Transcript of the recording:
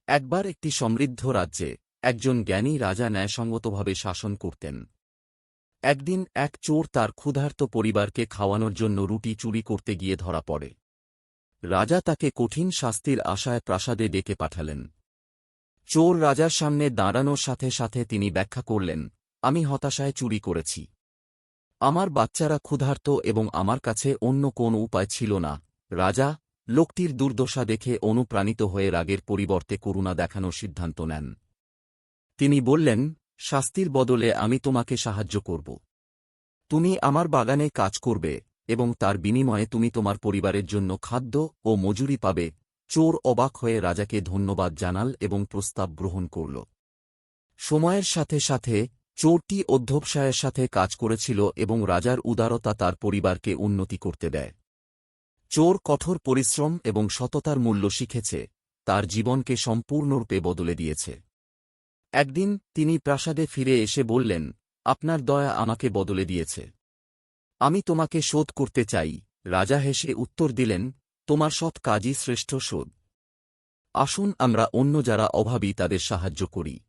একবার একটি সমৃদ্ধ রাজ্যে একজন জ্ঞানী রাজা ন্যায়সঙ্গতভাবে শাসন করতেন। একদিন এক চোর তার ক্ষুধার্ত পরিবারকে খাওয়ানোর জন্য রুটি চুরি করতে গিয়ে ধরা পড়ে। রাজা তাকে কঠিন শাস্তির আশায় প্রাসাদে ডেকে পাঠালেন। চোর রাজার সামনে দাঁড়ানোর সাথে সাথে তিনি ব্যাখ্যা করলেন, আমি হতাশায় চুরি করেছি। আমার বাচ্চারা ক্ষুধার্ত এবং আমার কাছে অন্য কোনো উপায় ছিল না। রাজা লোকটির দুর্দশা দেখে অনুপ্রাণিত হয়ে রাগের পরিবর্তে করুণা দেখানোর সিদ্ধান্ত নেন। তিনি বললেন, শাস্তির বদলে আমি তোমাকে সাহায্য করব। তুমি আমার বাগানে কাজ করবে এবং তার বিনিময়ে তুমি তোমার পরিবারের জন্য খাদ্য ও মজুরি পাবে। চোর অবাক হয়ে রাজাকে ধন্যবাদ জানাল এবং প্রস্তাব গ্রহণ করল। সময়ের সাথে সাথে চোরটি অধ্যবসায়ের সাথে কাজ করেছিল এবং রাজার উদারতা তার পরিবারকে উন্নতি করতে দেয়। চোর কঠোর পরিশ্রম এবং সততার মূল্য শিখেছে, তার জীবনকে সম্পূর্ণরূপে বদলে দিয়েছে। একদিন তিনি প্রাসাদে ফিরে এসে বললেন, আপনার দয়া আমাকে বদলে দিয়েছে। আমি তোমাকে শোধ করতে চাই। রাজা হেসে উত্তর দিলেন, তোমার সৎ কাজই শ্রেষ্ঠ শোধ। আসুন আমরা অন্য যারা অভাবী তাদের সাহায্য করি।